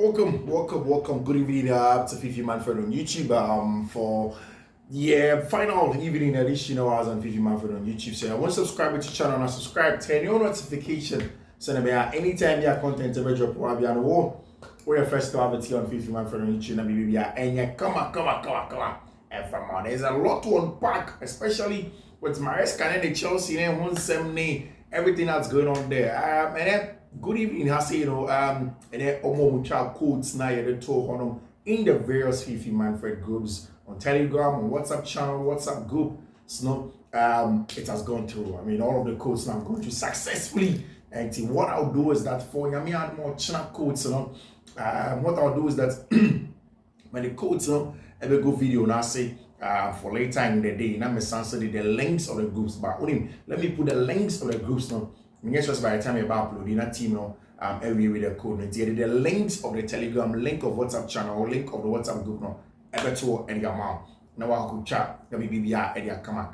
Welcome. Good evening to Fiifi-Manfred on YouTube for the final evening edition of ours on Fiifi-Manfred on YouTube. So I want to subscribe to the channel and subscribe, turn your notification so that anytime your content ever drop, we're your first to have it here on Fiifi-Manfred on YouTube. And maybe come on. And from on, there's a lot to unpack, especially with Maresca and the Chelsea and 170, everything that's going on there. Good evening, and then Omo quotes now in the various Fiifi-Manfred groups on Telegram, on WhatsApp channel, WhatsApp group. So it has gone through. I mean, all of the codes now going through successfully. And what I'll do is that for me add more channel codes, what I'll do is that when the codes I will go video now say for later in the day, now me answer the links of the groups. But only let me put the links of the groups now. Yes, just by the time you're uploading that team now, every with the code. The links of the Telegram, link of WhatsApp channel, link of the WhatsApp group now. Ever to any amount. Now I could chat. Let me be area. Come on.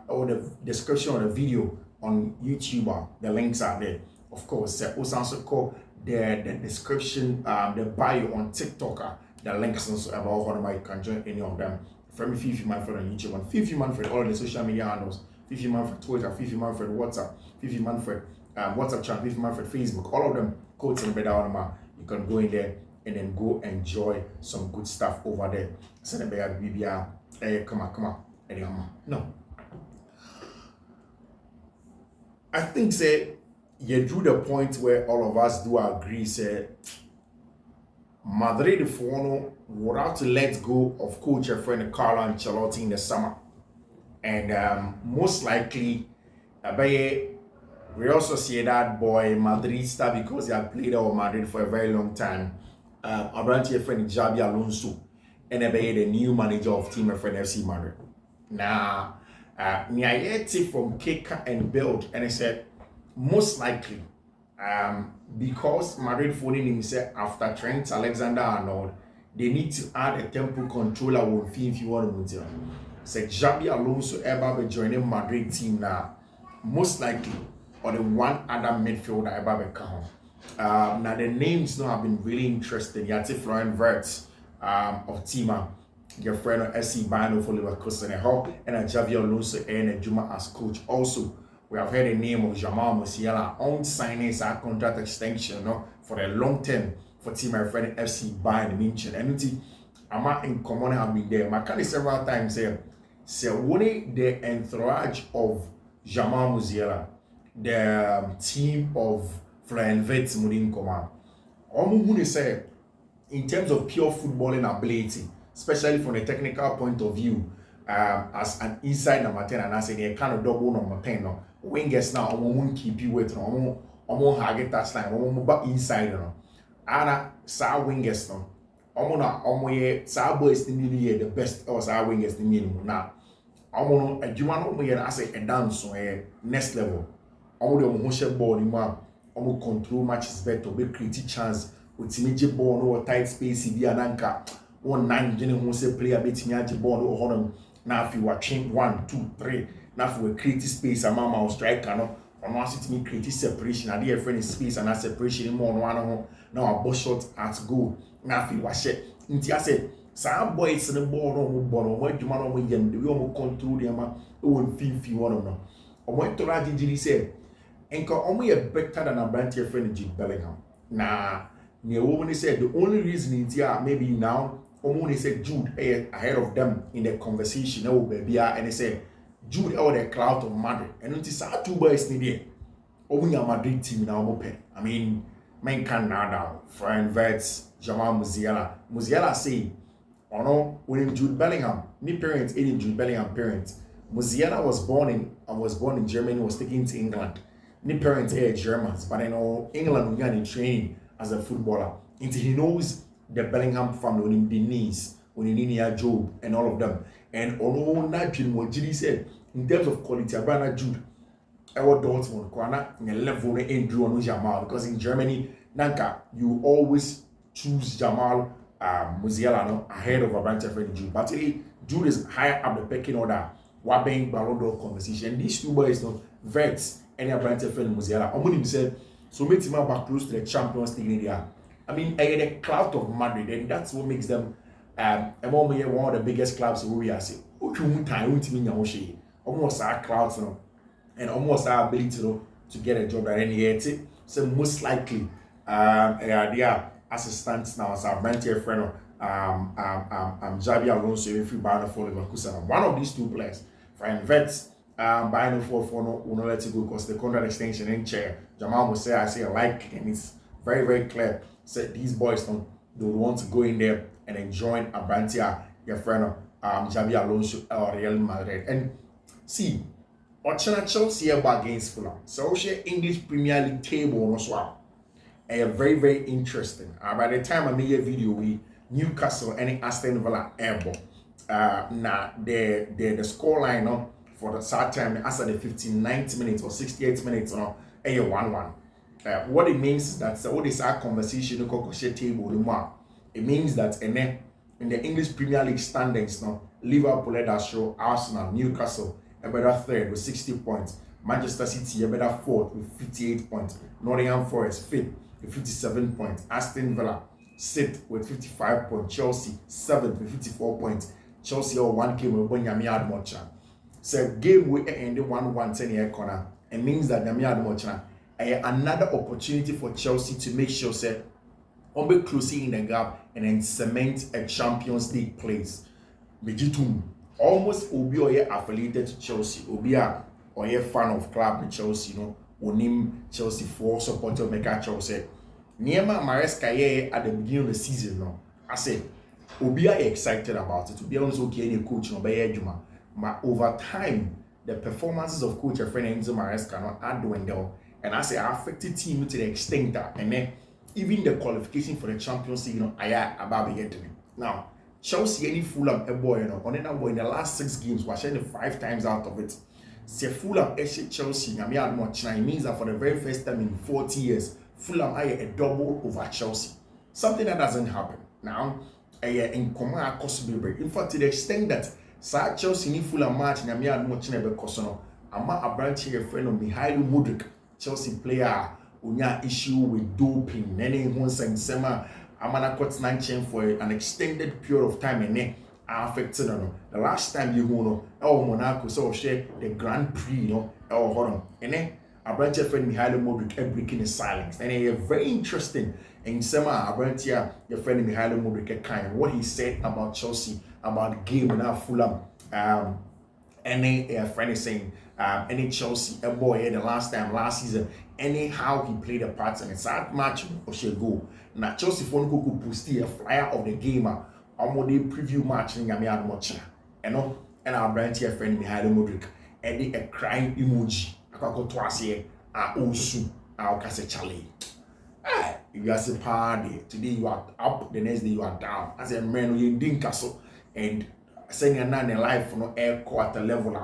Or the description of the video on YouTube. The links are there. Of course, also call the description, the bio on TikTok. The links also about how you can join any of them. From Fiifi-Manfred on YouTube, on Fiifi-Manfred, all the social media handles. Fiifi-Manfred Twitter, Fiifi-Manfred WhatsApp, Fiifi-Manfred WhatsApp channel, Fiifi-Manfred Facebook, all of them codes and better on. You can go in there and then go enjoy some good stuff over there. Send a bear BBR. Come on. No. I think you drew the point where all of us do agree Madrid would have to let go of coach and friend Carlo Ancelotti in the summer. And most likely, we also see that boy Madrid star because he had played at Madrid for a very long time. Your friend Xabi Alonso, and the new manager of team friend FC Madrid. Now, Niayeti from Kicker and Build, and he said most likely, because Madrid phoning himself after Trent Alexander-Arnold, they need to add a tempo controller with Fiifi-Manfred. So Xabi Alonso ever be joining Madrid team now, most likely, or the one other midfielder ever be come. Now the names now have been really interesting. Yati Florian Wirtz of Tima, your friend of SC Bayern for Leverkusen, and Xabi Alonso and Juma as coach. Also, we have heard the name of Jamal Musiala on signing a contract extension for a long term for team my friend FC Bayern Munich. And I'm in common have been there. I can several times here. So when the entourage of Jamal Musiala, the team of Florian Wirtz in command, in terms of pure footballing ability, especially from a technical point of view, as an inside number 10 and I say they kind of double number 10 now. Wingers now won't keep you waiting on target touch line, back inside now. And sa wingers now. Sa boys in the best or sa wingers in the now. A Jumano I say a dance on next level. The ball in one control matches better, be create chance with immediate ball or tight space if you are anchor. 1-9 general player beating me ball or hold now if you are chain 1, 2, 3. Now if we create space a mama or striker no on to me create separation. I dear friend space and that separation more on one now a ball shot at goal. Now if you wash it. I said some boys in the ball no ball what you man we yam the way we control them won Fiifi one of them. I went to Rajiji said enka only a better than a brand your friend Jude Bellingham. Nah near woman said the only reason is maybe now Omoni said Jude ahead of them in the conversation and they said Jude out the cloud of Madrid. And notice our two boys need it. Only a Madrid team now. I mean, man can now. Florian Wirtz, Jamal Musiala. Musiala say, oh no, when Jude Bellingham, me parents, any Jude Bellingham parents. Musiala was born in Germany, was taken to England. Me parents are Germans, but I know England when training as a footballer. Until he knows the Bellingham family, when the knees, when he need Job and all of them. And on that dream, what Judy said, in terms of quality, Abrana Jude, our Dortmund, Kwana, in a level in Drew on Jamal, because in Germany, Nanka, you always choose Jamal Musiala ahead of Abranta friend Jude. But Jude is higher up the pecking order, Wabeng Ballon d'Or conversation. These two boys, Wirtz and Abranta friend Musiala, Omonim said, So makes him back close to the Champions League area. I mean, the clout of Madrid, and that's what makes them one of the biggest clubs in we are saying. Almost our clouds, and almost our ability to get a job at any yet. So most likely, they are assistants now as our mentor friend, Xabi Alonso, if you buy for Leverkusen. One of these two players, for vets, buying for no, will not let it go because the contract extension in chair. Jamal will say, I say, I like, and it's very, very clear. Said these boys don't want to go in there and then join Abrantia, your friend, Xabi Alonso or Real Madrid. And see, Ochana Chelsea against Fulham. So share English Premier League table as well. And very, very interesting. By the time I made a video with Newcastle and Aston Villa airborne. Now the score line for the third time after the 59th minute or 68th minute a 1-1. What it means is that all this our conversation table it means that in the English Premier League standings now, Liverpool led us show Arsenal, Newcastle a better third with 60 points, Manchester City a better fourth with 58 points, Nottingham Forest fifth with 57 points, Aston Villa sixth with 55 points, Chelsea seventh with 54 points. Chelsea or one game with Nyami Admocha. So game we ended 1-1 10 corner. It means that Nyami Admocha another opportunity for Chelsea to make sure say be closing in the gap and then cement a Champions League place. Mejitum almost obi or affiliated to Chelsea. Obi or fan of club with Chelsea, onim Chelsea for supporter make Chelsea. Niema Maresca at the beginning of the season I said Obi are excited about it. To be honest, okay, any coach no be Juma. But over time, the performances of coach Enzo Maresca are dwindled, and I say affected team to the extent that, and then even the qualification for the Champions League, I about be getting. Now, Chelsea any Fulham a boy, on in the last 6 games, we're sharing 5 times out of it. Say Fulham Chelsea, I mean, it means that for the very first time in 40 years, Fulham are a double over Chelsea. Something that doesn't happen now. In command in fact, to the extent that Chelsea ni Fulham match na me adu chine be kosono ama abranche your friend of Mudryk, Chelsea player unya issue with doping nene hu nsema amana cut 9 chain for an extended period of time and affected the last time you Monaco so share the Grand Prix hold on and abranche friend Mudryk breaking his silence and a very interesting. In Sema Abrantia, your friend Mudryk kind what he said about Chelsea, about the game and now Fulham. Any friend is saying any Chelsea a boy the last season, anyhow he played a part in a sad match or shall go. Now Chelsea phone could post a flyer of the game on the preview match in Yamiad Mocha. And Abrantia friend Mudryk and a crying emoji. I got to say, Osu, I'll cast a Charlie. You are a party. Today you are up, the next day you are down. As a man, you didn't castle and saying a life for no air quarter level.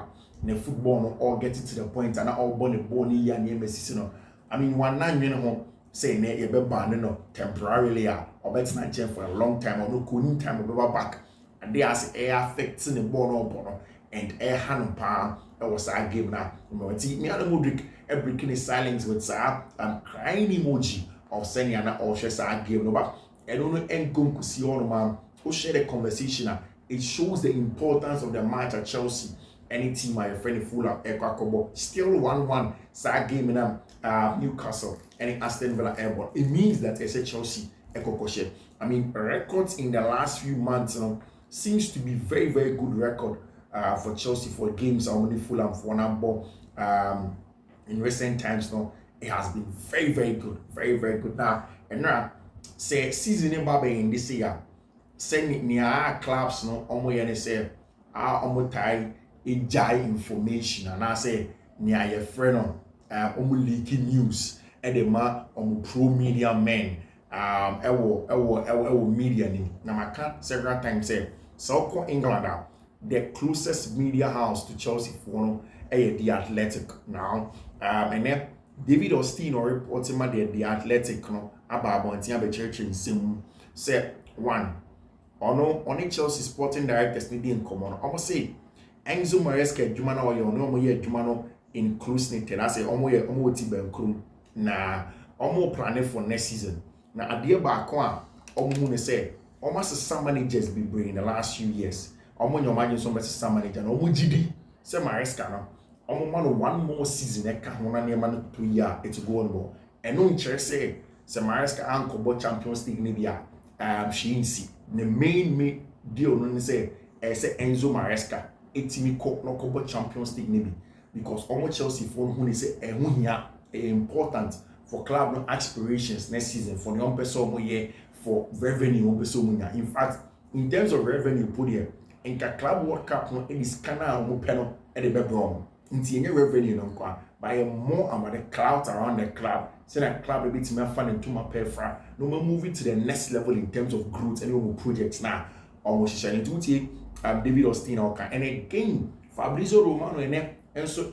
In football, no all get it to the point and all born a bony and near season. I mean, 1-9 saying a baby temporarily or better not for a long time or no cooling time or back. And they are air affecting the ball and air hand palm. That was our game now. Me and Mudryk breaking his silence with crying emoji. Of sending an or share game but I don't know and go to see all man who share the conversation. It shows the importance of the match at Chelsea. Any team my friend Fulham still 1-1 side game in Newcastle and Aston Villa airborne. It means that it's a Chelsea I mean records in the last few months seems to be very, very good record for Chelsea for games only Fulham for number in recent times it has been very, very good. Very, very good. Now, and now, say, season in this year, send me our clubs, say, information, and I say, near your friend, leaking news, and the man, pro media men, media. Now, I can't several times say, so England, the closest media house to Chelsea for the Athletic now, and then. David Austin or reporting the Athletic about Bontia Church in Sim said 1 on Chelsea sporting directors need in common. Almost say Enzo Maresca Jumano or no more Jumano inclusive. I say almost Tibenkrum na Omo planning for next season. Na adeɛ baako a omo ne say almost some managers be bring in the last few years. Omo imagine some manager no omo gidi say Maresca no. Omo man one more season e ka ho na ne man 2 year it go on go. And no interest say Maresca anko Champions League ne bia she insi. The main deal no say Enzo Maresca etimi ko no ko Champions League ne bi because omo Chelsea for who say ehun hia important for club no aspirations next season for the young person omo year for revenue omo person omo. In fact, in terms of revenue put here in club World Cup no it is kana omo peno e de bebro nti enye revenue no kwa by more amount of clout around the club so that club be to me fan into my perfra no more moving to the next level in terms of growth and omo projects now almost sharing to David Austin okay. And again Fabrizio Romano and so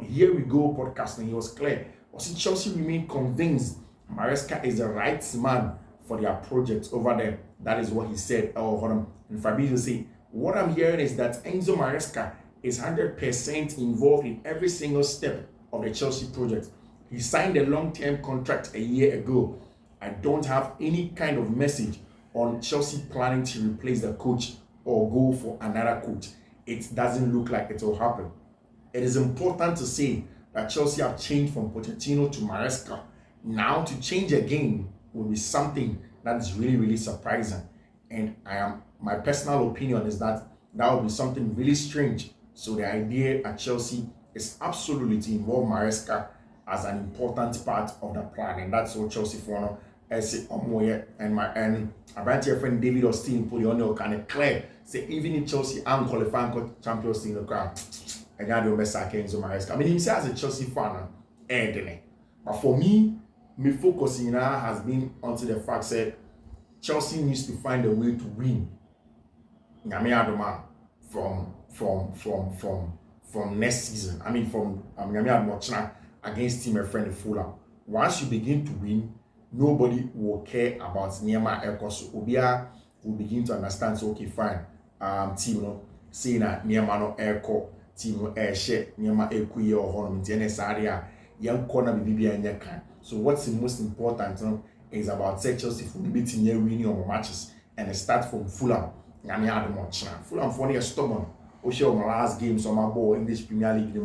here we go podcast and he was clear. Was Chelsea remain convinced Maresca is the right man for their project over there. That is what he said. And Fabrizio say, what I'm hearing is that Enzo Maresca is 100% involved in every single step of the Chelsea project. He signed a long-term contract a year ago. I don't have any kind of message on Chelsea planning to replace the coach or go for another coach. It doesn't look like it will happen. It is important to say that Chelsea have changed from Pochettino to Maresca. Now to change again will be something that is really, really surprising. And my personal opinion is that will be something really strange. So the idea at Chelsea is absolutely to involve Maresca as an important part of the plan. And that's what Chelsea for and my friend David Austin put on kind of clear. Say even if Chelsea aren't qualifying for Champions League, I got to mess Enzo Maresca. I mean, himself as a Chelsea fan, but for me, my focus now has been onto the fact that Chelsea needs to find a way to win. From next season. I mean, from against team and friend Fulham. Once you begin to win, nobody will care about Niema Ekoso. Obia will begin to understand. So okay, fine. Team no say na Niema no Eko. Team no share Niema Ekuye or Honum. Tiene area young corner bibi anya kan. So what's the most important is about Chelsea for beating your winning on matches and start from Fulham. Fulham for a stubborn. Osho my last games on my ball English Premier League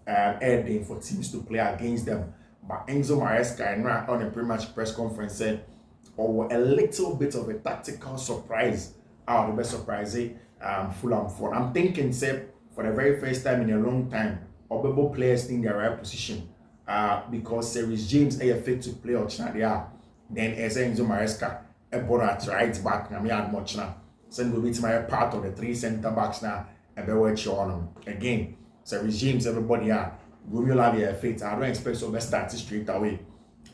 airing for teams to play against them. But Enzo Maresca on a pre-match press conference said, or a little bit of a tactical surprise. The best surprise Fulham for. I'm thinking, say, for the very first time in a long time, Obebo players in their right position. Because Series James fit to play or then as Enzo Maresca brought at right back. I mean, much now. So will be my part of the 3 centre backs now. And again, Series James, everybody are. Romeo Lavia fit. I don't expect so best start straight away.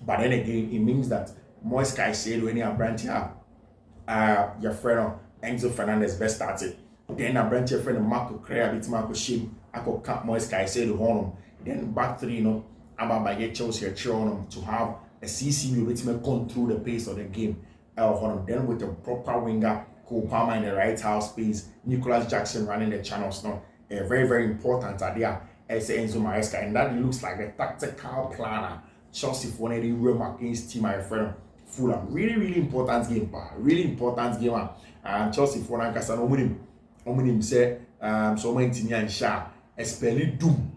But then again, it means that Maresca said when you are branch your friend Enzo Fernandez best started. Then I branch your friend Marco Crea, bit Marco Shim, I could cut Maresca said to home. Then back 3, I'm about to get Chelsea to have a CCU which may control the pace of the game. Then with a proper winger, Palmer in the right house space, Nicholas Jackson running the channels now. A very, very important idea as Enzo Maresca, and that looks like the tactical planner. Chelsea for any room against team, my friend Fulham. Really, really important game, really important game. And Chelsea for Nankasa Omunim say so many team and Sha especially doom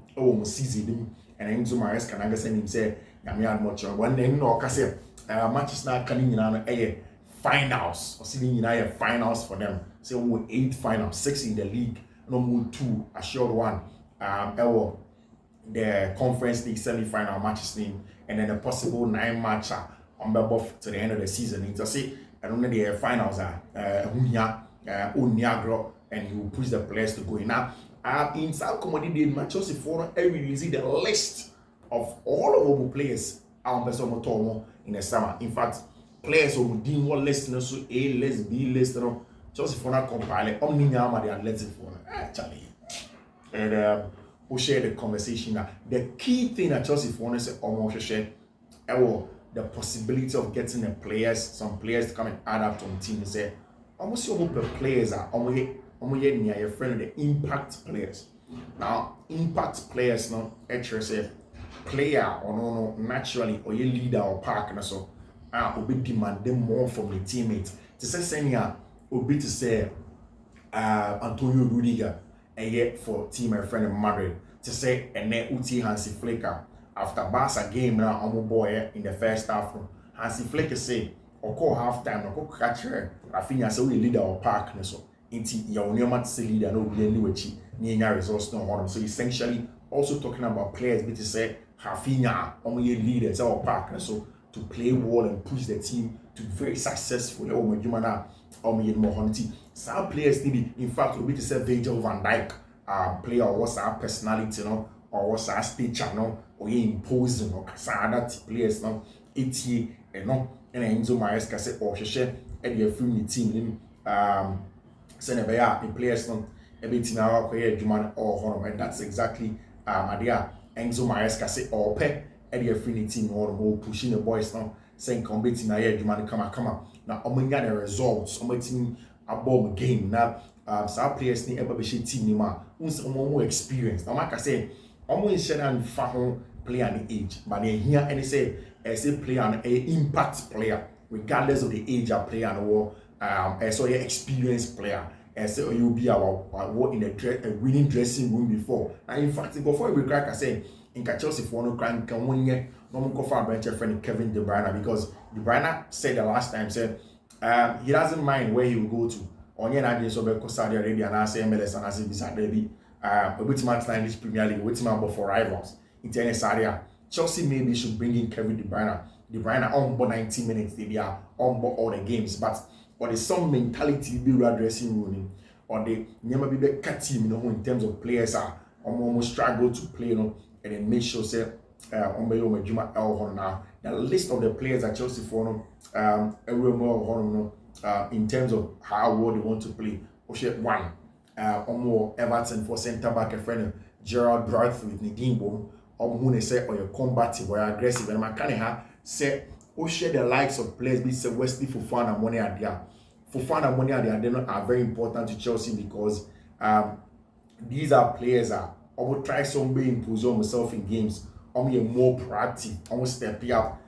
season and Enzo Maresca Nankasa him say Yamiad much one name no Kase matches now coming in finals or sitting in finals for them. Say 8 finals, 6 in the league, no more 2, assured 1. The conference league semi-final matches name, and then a possible 9 matcher on the buff to the end of the season. It's say I don't know the finals are Uniagro, and he will push the players to go in. Now in South Commodity Manchester for releasing the list of all of our players on the in the summer. In fact, players who didn't want listeners so A list, B list, Chelsea for not compile omni nyama the athletic for actually. And we'll share the conversation now. The key thing that Chelsea for is almost share the possibility of getting some players to come and add up to the team and say almost your players are near your friend the impact players. Now impact players now HSF player or no naturally or your leader or partner so will be demanding more from the teammates. To say senior will be to say Antonio Rudiger and yet for team my friend in Madrid to say and then Uti Hansi Flicker after Barca game now on boy in the first half. Hansi Flicker say or call half time or call catcher Rafinha so we leader or partner so into your new match leader no be any way near results no one. So essentially also talking about players but to say Rafinha only leaders or partner so to play well and push the team to be very successful. Oh my Jumana or me more hunty. Some players need in fact will be to say Virgil van Dijk player or what's our personality or what's our stature or imposing or that players it's and Enzo Maresca say or share and your free team send the players everything our career Juman or Honor and that's exactly idea Enzo Maresca say or pay and your free team or pushing the boys saying competing na here Juman come now omanya the results team above game now some players need ever be team ni ma more experience now like I say almost share and fa player and age but they here and they say as a player and a impact player regardless of the age of player or so your experienced player as you be what in a winning dressing room before and in fact before we crack I say in Chelsea for no crank can win yet no go for bench friend Kevin De Bruyne because De Bruyne said the last time said he doesn't mind where he will go to on your idea so because Saudi Arabia and I say MLS and I say beside Derby a bit much time this Premier League waiting about for rivals in tennis area Chelsea maybe should bring in Kevin De Bruyne on board 90 minutes they are on board all the games but or there's some mentality be dressing room or they never be cut team in terms of players are almost struggle to play and then make sure say now the list of the players at Chelsea for in terms of how well they want to play. One more Everton for centre back a friend Gerard Bradford with Nadine Boom who say or your combative or aggressive and Makaniha say share the likes of players be say Wesley Fofana money are there. Fofana money are very important to Chelsea because these are players that almost try some way impose themselves in games. Almost more proactive, almost stepping up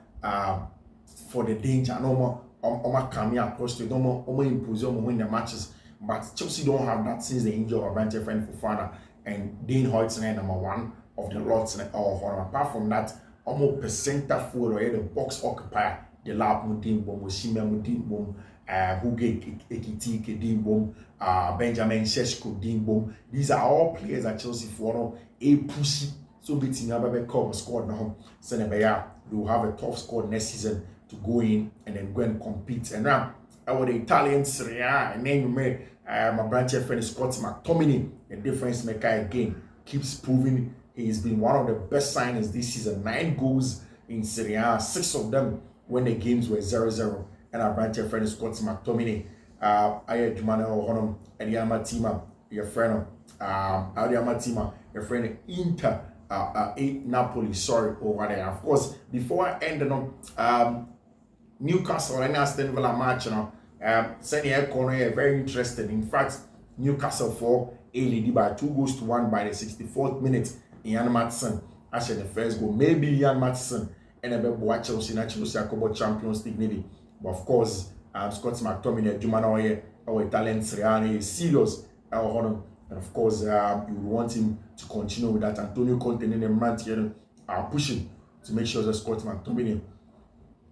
for the danger. No more coming across to no more impose win the matches. But Chelsea don't have that since the injury of Brent friend Fofana and Dean Hoytson number one of the lots. Apart from that, almost percenter forward or the box occupier, the lap Mudin Bom, Shima Mudin Bom, Huge Ekitike Dean Bom, Benjamin Sheshko Dean Bom. These are all players at Chelsea for a pushy. So beating Ababe cover squad now. Senebaya, they will have a tough squad next season to go in and then go and compete. And now our the Italian Serie A and then you may my branch friend Scott McTominay, the difference maker again, keeps proving he's been one of the best signings this season. 9 goals in Serie A, 6 of them when the games were 0-0. And our branch friend Scott McTominay, Aya Jumana Honum, and Yama Tima, your friend, Adiama Tima, your friend Inter. Napoli, sorry, over there. Of course, before I end Newcastle and Aston Villa match, Senior Corner very interested. In fact, Newcastle for a lead by 2-1 by the 64th minute. Ian Matson actually the first goal. Maybe Ian Matson and a bit watch Chelsea Akobo Champions League maybe. But of course, Scott McTominay, Jumanoye, our Italian Siriani is serious. And of course, you want him to continue with that. Antonio Conte and the man here are pushing to make sure that Scott McTominay,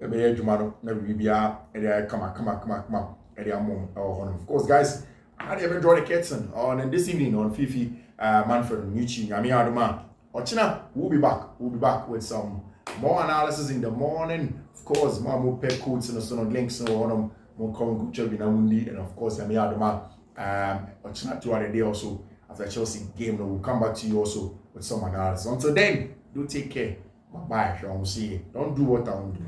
of course, guys, I had ever draw the curtain on this evening on Fiifi-Manfred on YouTube. I mean, Ochina, we'll be back. We'll be back with some more analysis in the morning. Of course, more pay codes and some links and on more common good job in Amundi, and of course, I'm here Ochina 2 other day also after Chelsea game. We'll come back to you also with some analysis. Until then, do take care. Bye bye. I will see you. Don't do what I won't do.